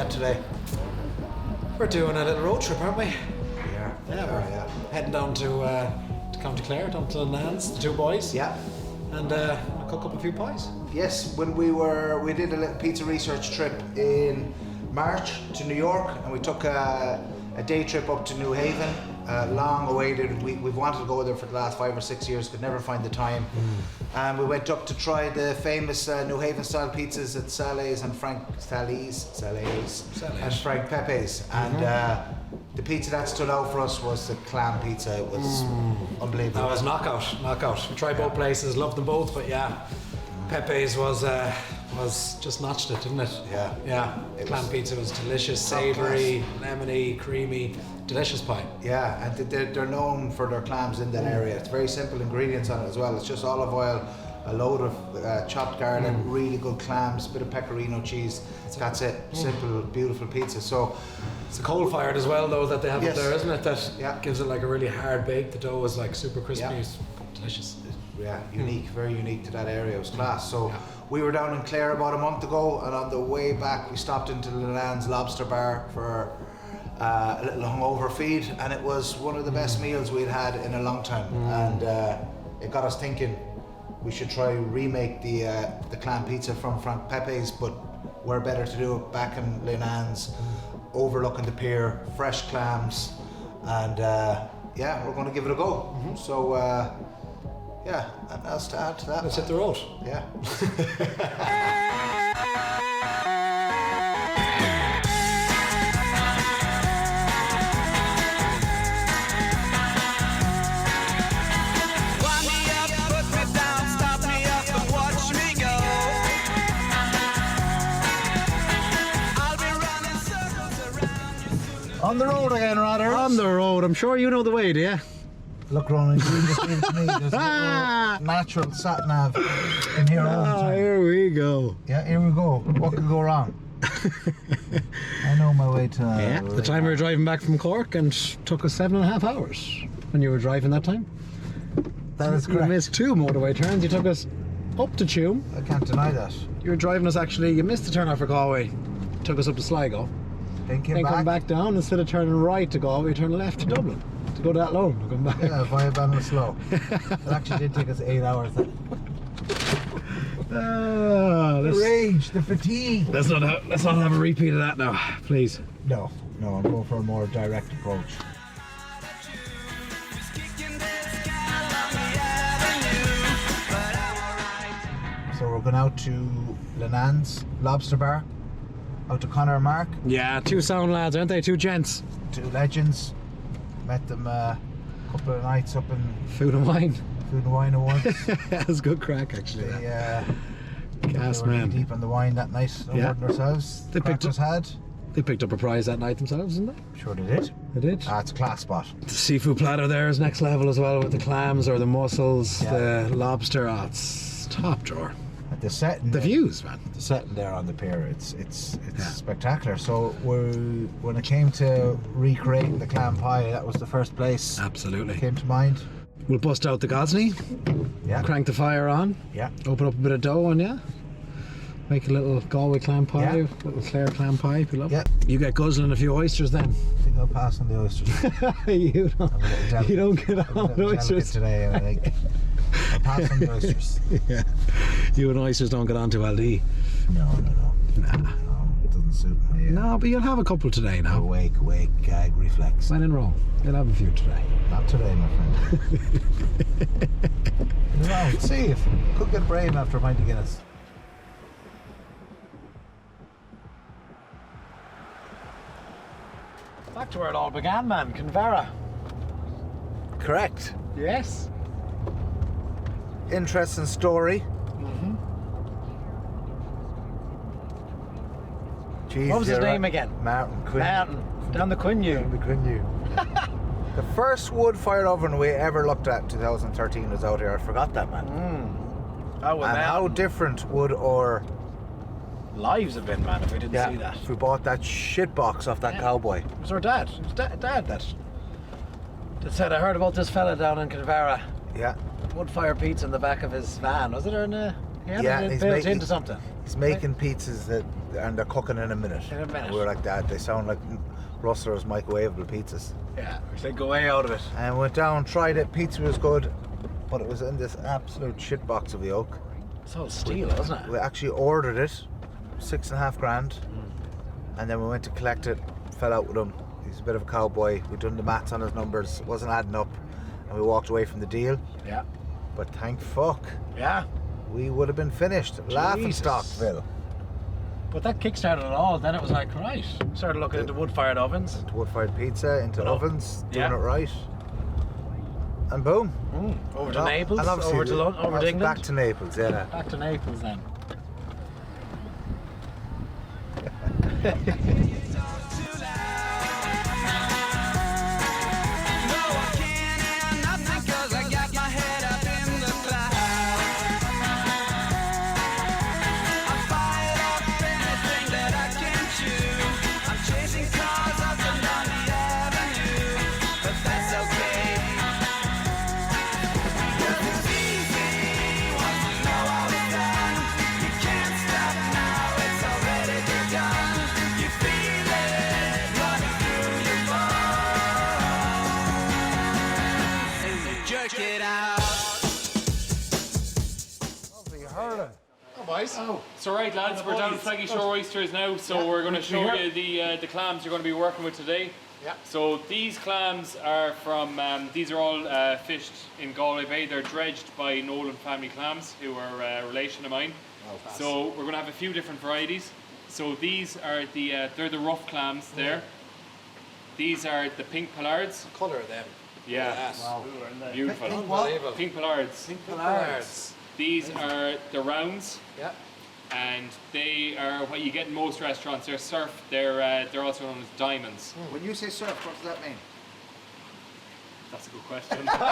at today? We're doing a little road trip, aren't we? Yeah, Heading down to County Clare, down to Linnane's, the two boys. Yeah. And cook up a few pies. Yes, when we did a little pizza research trip in March to New York, and we took a day trip up to New Haven. Long awaited. We've wanted to go there for the last 5 or 6 years, could never find the time. And we went up to try the famous New Haven style pizzas at Saleh's and Frank Pepe's. And the pizza that stood out for us was the Clam pizza. It was unbelievable. That was knockout. We tried both places, loved them both, but yeah, Pepe's was just notched it, didn't it? Yeah. Clam pizza was delicious, savoury, lemony, creamy, delicious pie. Yeah, and they're known for their clams in that area. It's very simple ingredients on it as well. It's just olive oil, a load of chopped garlic, really good clams, bit of pecorino cheese. That's it. Simple, beautiful pizza. So it's a coal fired as well, though, that they have up there, isn't it? That gives it like a really hard bake. The dough is like super crispy. It's delicious. Yeah, unique, very unique to that area. It was class. So we were down in Clare about a month ago, and on the way back we stopped into Linnane's Lobster bar for a little hungover feed, and it was one of the best meals we'd had in a long time. And it got us thinking we should try remake the clam pizza from Frank Pepe's, but where better to do it back in Linnane's, overlooking the pier, fresh clams, and we're going to give it a go. So and else to add to that. Let's hit the road. Yeah. On the road again, Rodder. On the road. I'm sure you know the way, do you? Look, Ronan, you just leave it to me. There's a natural sat nav in here all the time. Here we go. Yeah, here we go. What could go wrong? I know my way to... the time we were driving back from Cork and took us 7.5 hours when you were driving that time. That is correct. You missed 2 motorway turns. You took us up to Tuam. I can't deny that. You were driving us actually, you missed the turn off for Galway. Took us up to Sligo. Then come back down, instead of turning right to Galway, you turned left to Dublin. To go that long to come back. Yeah, via Bannon Slow. It actually did take us 8 hours. The rage, the fatigue. Let's not have a repeat of that now, please. No, I'm going for a more direct approach. So we're going out to Linnane's Lobster Bar, out to Conor and Mark. Yeah, 2 sound lads, aren't they? 2 gents. 2 legends. Met them a couple of nights up in Food and Wine Awards. That was good crack, actually. Gas man. Deep on the wine that night, more than ourselves. They picked up a prize that night themselves, didn't they? Sure they did. They did. It's a class spot. The seafood platter there is next level as well, with the clams or the mussels, the lobster. It's top drawer. The setting, the views, man. The setting there on the pier, it's spectacular. So when it came to recreating the clam pie, that was the first place. Absolutely. Came to mind. We'll bust out the Gosney. Yeah. Crank the fire on. Yeah. Open up a bit of dough on you. Make a little Galway clam pie, little Clare clam pie. If you love. Yeah. You get guzzling a few oysters then. I think I'll pass on the oysters. you don't get on with oysters today. I think. I'll pass on the oysters. Yeah. You and oysters don't get on to LD. No. Nah. No, it doesn't suit me. No, but you'll have a couple today now. Awake, gag, reflex. When in Rome, you'll have a few today. Not today, my friend. No, see if could get brave after a pint of Guinness. Back to where it all began, man. Canberra. Correct. Yes. Interesting story. Jeez, what was his name again? Martin Quinn. Martin. Down the Quinn. The first wood-fired oven we ever looked at in 2013 was out here. I forgot that, man. Oh, and how different would our lives have been, man, if we didn't see that. If we bought that shit box off that cowboy. It was our dad. It was dad that said, I heard about this fella down in Canberra. Yeah. Wood-fire pizza in the back of his van, was it? Or he had it built into something. He's making pizzas that and they're cooking in a minute. In a minute. And we were like that. They sound like Rustler's microwavable pizzas. Yeah, we said go way out of it. And went down, tried it. Pizza was good, but it was in this absolute shit box of yolk. It's all steel, isn't it? We actually ordered it, 6.5 grand, and then we went to collect it. Fell out with him. He's a bit of a cowboy. We'd done the maths on his numbers, it wasn't adding up, and we walked away from the deal. Yeah. But thank fuck, Yeah. we would have been finished. Laughing stockville. But that kickstarted it all. Then it was like, right. Started looking into wood-fired ovens. Into wood-fired pizza, into Well, ovens, doing yeah. it right, and boom. Over to And Naples, obviously over to London, over to England. Back to Naples, yeah. Back to Naples then. So right lads, we're down at Flaggy Shore Oysters now, so we're going to show you the clams you're going to be working with today. Yeah. So these clams are from, these are all fished in Galway Bay. They're dredged by Nolan family clams, who are a relation of mine. So we're going to have a few different varieties. So these are they're the rough clams there. These are the pink pollards. The colour of them. Yeah. Yes. Wow. Beautiful. Unbelievable. Pink pollards. Pollards. These are the rounds. Yeah. And they are what you get in most restaurants. They're surf. They're also known as diamonds. When you say surf, what does that mean? That's a good question. I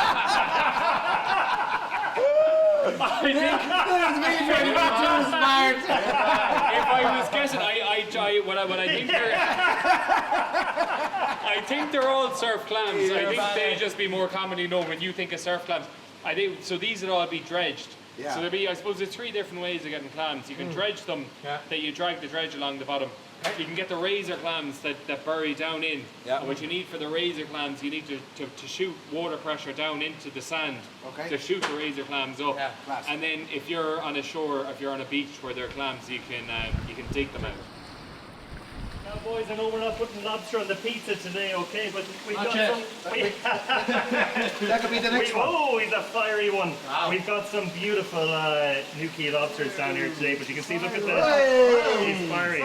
think if I was guessing, I think they're. I think they're all surf clams. I think they just be more commonly known when you think of surf clams. I think so. These would all be dredged. Yeah. So there'll be, I suppose, there's three different ways of getting clams. You can dredge them, that you drag the dredge along the bottom. Okay. You can get the razor clams that bury down in. Yeah. And what you need for the razor clams, you need to shoot water pressure down into the sand to shoot the razor clams up. Yeah. And then if you're on a shore, if you're on a beach where there are clams, you can dig them out. Now, boys, I know we're not putting lobster on the pizza today, okay? But we've got some. That could be the next one. Oh, he's a fiery one. Wow. We've got some beautiful new Quay lobsters down here today, but you can see, look at the. He's fiery.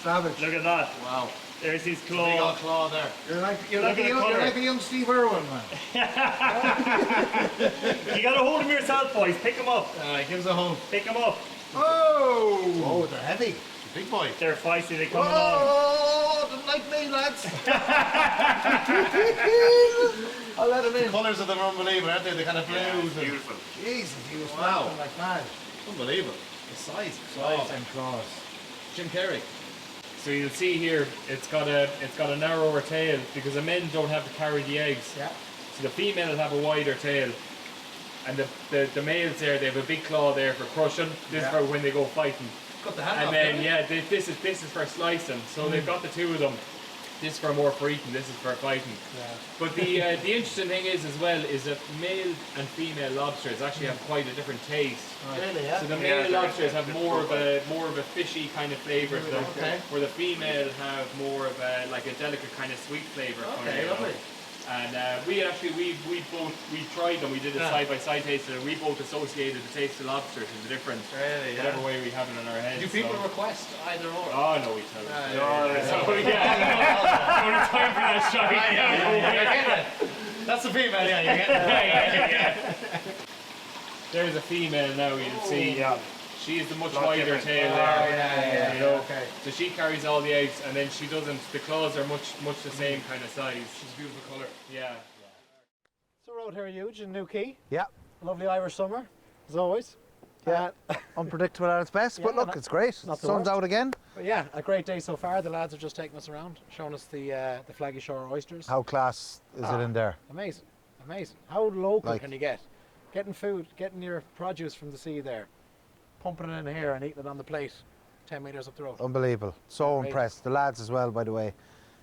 Savage. Look at that. Wow. There's his Big old claw. claw there. You're Look at the like a young Steve Irwin, man. You gotta hold him yourself, boys. Pick him up. Give us a home. Pick him up. Oh! They're heavy. Big boy. They're feisty. They come along. Oh! Don't like me, lads. I'll let him in. Colours of them are unbelievable, aren't they? They kind of blues. Beautiful. Jesus, he was Wow. flapping like mad. Unbelievable. The size. And claws. Jim Carrey. So you'll see here, it's got a narrower tail because the men don't have to carry the eggs. Yeah. So the female will have a wider tail, and the males there, they have a big claw there for crushing. This is for when they go fighting. Got the hand And off, then didn't it? this is for slicing. So they've got the two of them. This is for more for eating. This is for fighting. Yeah. But the interesting thing is as well is that male and female lobsters actually have quite a different taste. Really, yeah. So the male lobsters have more of a fishy kind of flavour to them, Okay. where the female have more of a delicate kind of sweet flavour. Okay, lovely. And we tried them. We did a side by side taste, and we both associated the taste of lobster to the difference. Really, yeah. Whatever way we have it in our heads. Do people request either or? Oh no, we tell them. yeah. No time for that shot. That's the female, yeah, you're getting it. There's a female now. You'll see. She has the much wider different. tail Oh, there. yeah, you know. okay. So she carries all the eggs, and then she doesn't. The claws are much the same kind of size. She's a beautiful colour. Yeah. So we're out here huge in New Quay. Yeah. Lovely Irish summer, as always. Yeah. Unpredictable at its best, but Yeah, look, it's great. not the Sun's worst. out again. But yeah, a great day so far. The lads are just taking us around, showing us the Flaggy Shore oysters. How class is it in there? Amazing, amazing. How local Like- can you get? Getting food, getting your produce from the sea there, pumping it in here and eating it on the plate. 10 metres up the road. Unbelievable. So Great. impressed. The lads as well, by the way,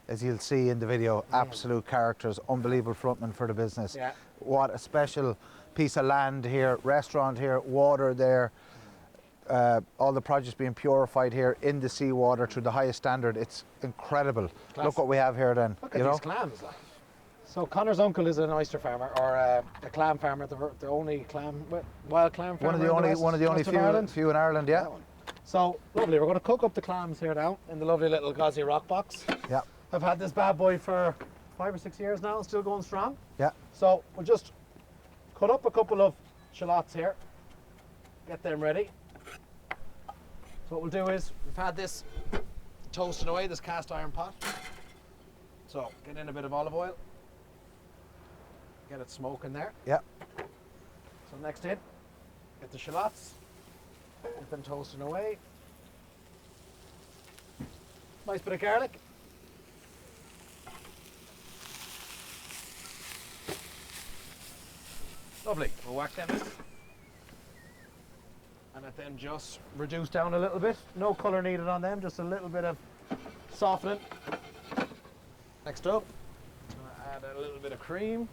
as you'll see in the video, absolute characters, unbelievable frontmen for the business. Yeah. What a special piece of land here, restaurant here, water there. All the produce being purified here in the seawater to the highest standard. It's incredible. Class. Look what we have here then. Look at you know? these clams. Like. So Connor's uncle is an oyster farmer, or a clam farmer, the only wild clam farmer. One of the only few in Ireland, yeah. So lovely. We're going to cook up the clams here now in the lovely little gauzy rock box. Yeah. I've had this bad boy for 5 or 6 years now, and still going strong. Yeah. So we'll just cut up a couple of shallots here, get them ready. So what we'll do is, we've had this toasted away, this cast iron pot. So get in a bit of olive oil, get it smoking there. Yeah. So next in, get the shallots, get them toasting away. Nice bit of garlic. Lovely. We'll whack them in. And it then just reduce down a little bit. No colour needed on them, just a little bit of softening. Next up, I'm going to add a little bit of cream.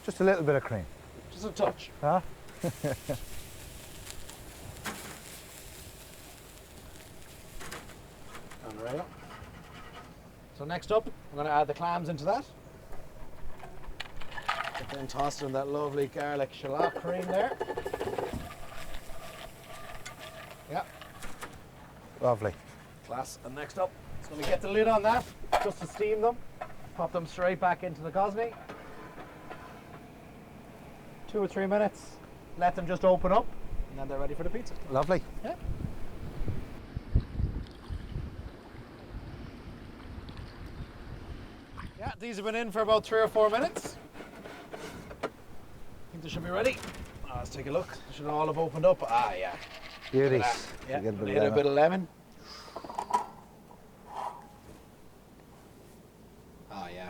Just a little bit of cream. Just a touch. Huh? Alright. So next up, I'm going to add the clams into that. Get them tossed in that lovely garlic shallot cream there. Yeah, Lovely. class. And next up, so we get the lid on that, just to steam them. Pop them straight back into the gosney. 2 or 3 minutes. Let them just open up, and then they're ready for the pizza. Lovely. Yeah. Yeah, these have been in for about 3 or 4 minutes. I think they should be ready. Let's take a look. They should all have opened up. Ah, yeah. Beauties. Yeah, You get hit a bit of lemon. Oh, yeah.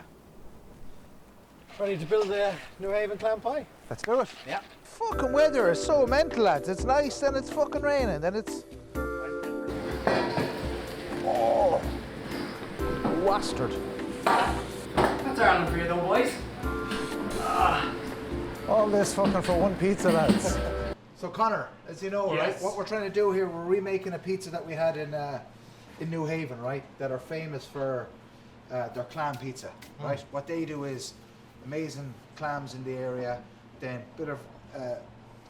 Ready to build a New Haven clam pie? Let's do it. Yeah. Fucking weather is so mental, lads. It's nice, then it's fucking raining, then it's... Oh, bastard. That's Ireland for you though, boys. All this fucking for one pizza, lads. So Connor, as you know, right, Yes. what we're trying to do here, we're remaking a pizza that we had in New Haven, right, that are famous for their clam pizza, right? What they do is amazing clams in the area, then bit of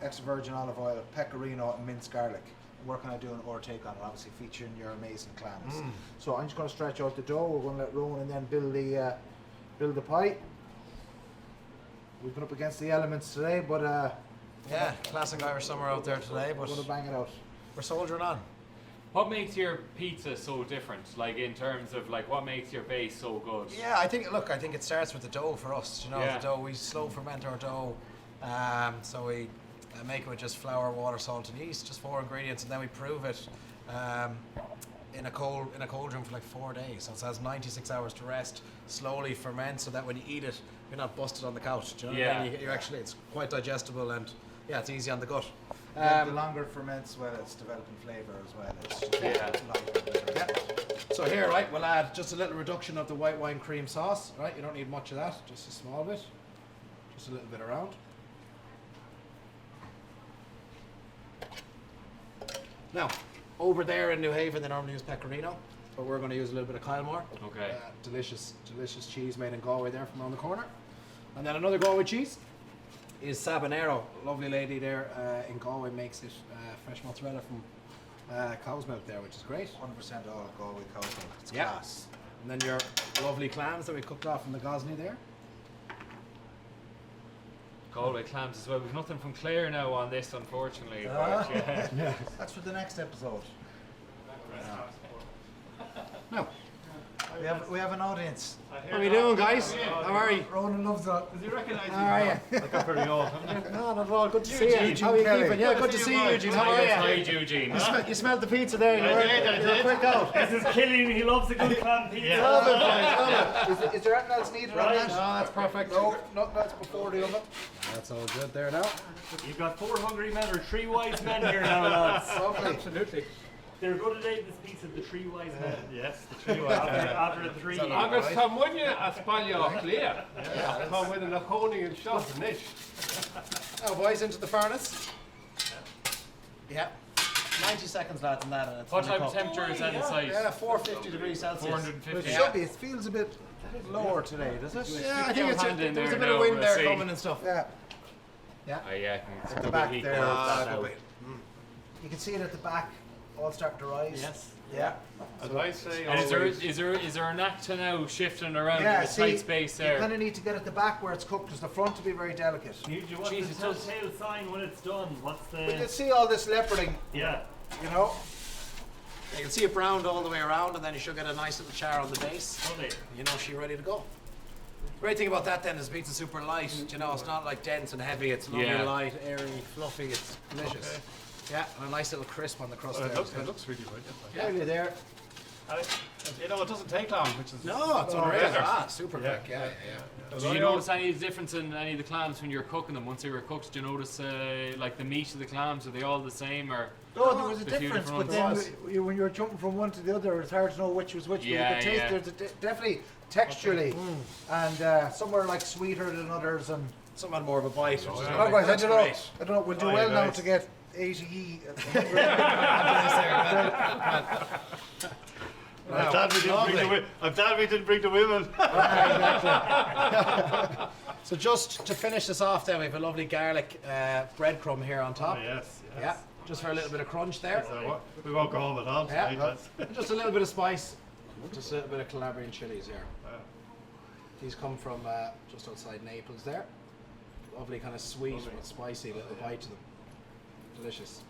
extra virgin olive oil, pecorino, and minced garlic. And we're kind of doing our take on it, obviously featuring your amazing clams. So I'm just going to stretch out the dough. We're going to let Rowan and then build the pie. We've been up against the elements today, but Yeah, classic Irish summer out there today, we're but going to bang it out. we're soldiering on. What makes your pizza so different? Like in terms of like what makes your base so good? Yeah, I think it starts with the dough for us. You know, Yeah. the dough, we slow ferment our dough. So we make it with just flour, water, salt, and yeast, just 4 ingredients, and then we prove it in a cold room for like 4 days. So it has 96 hours to rest, slowly ferment, so that when you eat it, you're not busted on the couch. Do you know what I mean? You're actually, it's quite digestible, and yeah, it's easy on the gut. The longer it ferments, well, it's developing flavour as well. It's just longer. Yeah. So here, right, we'll add just a little reduction of the white wine cream sauce. Right, you don't need much of that, just a small bit, just a little bit around. Now, over there in New Haven, they normally use pecorino, but we're going to use a little bit of Kyle. Okay. Delicious cheese made in Galway there from around the corner. And then another Galway cheese is Sabanero. Lovely lady there in Galway makes it fresh mozzarella from cow's milk there, which is great. 100% all Galway cow's milk. It's Yeah. class. And then your lovely clams that we cooked off in the gosney there. Galway clams as well. We've nothing from Clare now on this, unfortunately. But, yeah. That's for the next episode. Now, We have an audience. How are you doing, guys? How are you? Ronan loves that. Does he recognise How are you? I got pretty old, haven't you? No, not at all. Good to see you. How are you keeping? Yeah, good to see you, Eugene. How are Hi, you? Eugene. You smelled the pizza there. You were quick out. This is killing. He loves a good clam pizza. Love it, boys. Love it. Is there anything else needed on that? No, that's perfect. No, nothing else before the oven. That's all good there now. You've got 4 hungry men or 3 wise men here now, lads. Absolutely. They're going to name this pizza the 3 wise men. Yes, the tree was. After the 3. Agus tá muine a Spáile Clare. Tá with a honing and shot nish. Now, boys, into the furnace. Yeah. 90 seconds, lads, in that, and it's What fully type of cooked. temperature is that inside? Yeah, 450 degrees Celsius. 450. It should be. It feels a bit lower today, does it? Yeah, I think your it's hand in there's a there bit of now, wind we'll there see. coming and stuff. Yeah. Oh, yeah. It's At a the bit back heat there. there. You can see it at the back, all starting to rise. Yes. Yeah. As I say And always, is there a knack to now shifting around Yeah, in the see, tight space you there? kind of need to get at the back where it's cooked, because the front to be very delicate. What's Jesus, the telltale sign when it's done? What's You can the... see all this leoparding, Yeah. you know. You can see it browned all the way around, and then you should get a nice little char on the base. Lovely. You know she's ready to go. Great thing about that then is pizza's super light. You know, it's not like dense and heavy. It's lovely, Yeah. light, airy, fluffy. It's delicious. Yeah, and a nice little crisp on the crust there. it looks really good. Nearly there. You know, it doesn't take long, which is No, it's unreal. yeah. Ah, super quick. Yeah, yeah. Did you notice any difference in any of the clams when you were cooking them? Once they were cooked, did you notice like the meat of the clams? Are they all the same or? No, there was a The few difference, but different then when you were jumping from one to the other, it's hard to know which was which. But Yeah, you could taste yeah. there's definitely texturally, and some were like sweeter than others, and Some had more of a bite. Which is otherwise that's I don't know. great. I don't know. We'll do Oh, well yeah, now right. to get 80. I'm glad we didn't bring the women. So just to finish this off, then we have a lovely garlic breadcrumb here on top. Yes. Yeah, just for a little bit of crunch there. So we won't go home at all Yeah. tonight. Just a little bit of spice. Just a little bit of Calabrian chilies here. Wow. These come from just outside Naples there. Lovely kind of sweet but spicy little bite to them. Delicious.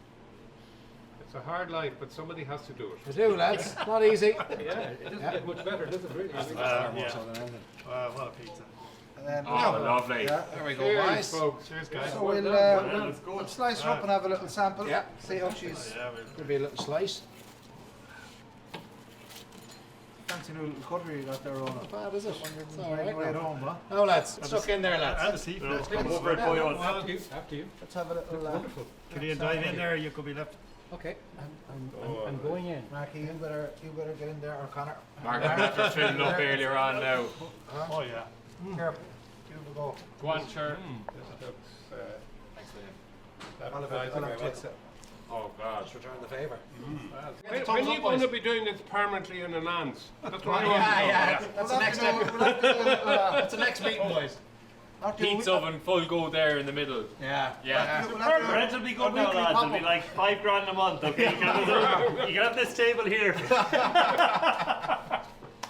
It's a hard life, but somebody has to do They do, lads. Not easy. it. Yeah, it doesn't Yeah. get much better, does it really? More so than anything. What a pizza. And then, Oh, lovely. yeah. There we go, Cheers, boys. folks. Cheers, guys. So we'll Let's go. slice her up and have a little sample. Yeah. See how she's Yeah, Could be a little slice. fancy little cutlery you got there, Rona. Not bad, is it? It's all Right right at now. home, huh? Oh, lads, stuck in there, lads. and the seafood. Come over it, boys. After you. Let's have a little. Wonderful. Can you dive in there? You could be left. Okay. I'm going in. Marky, you better get in there, or Connor. Mark, after filling up earlier on now. Oh yeah. Careful. Give it a go. Go on, sure. This looks. Thanks, Liam. I'll have appetizing, a very taste it. Oh, God. Return the favour. When are you going to be doing this permanently in an ants? That's what I want to know. Yeah, that's the next step. That's the next meeting, boys. Pizza oven, full go there in the middle. Yeah. Yeah. Rent will be good now, lads. It'll be like $5,000 a month. Okay, you can have this table here.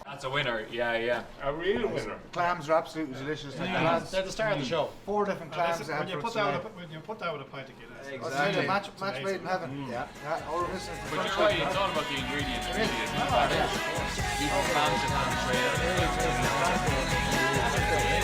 That's a winner. Yeah. A real winner. Clams are absolutely delicious. Like the lads, They're the star of the show. 4 different clams. When they have you for put us that tonight. when you put that with a pint of Guinness. I'll tell you, match made in heaven. Yeah. Yeah, all of this is the But first you're right, one. it's all about the ingredients, really. It's not about it. You can manage it on the tray.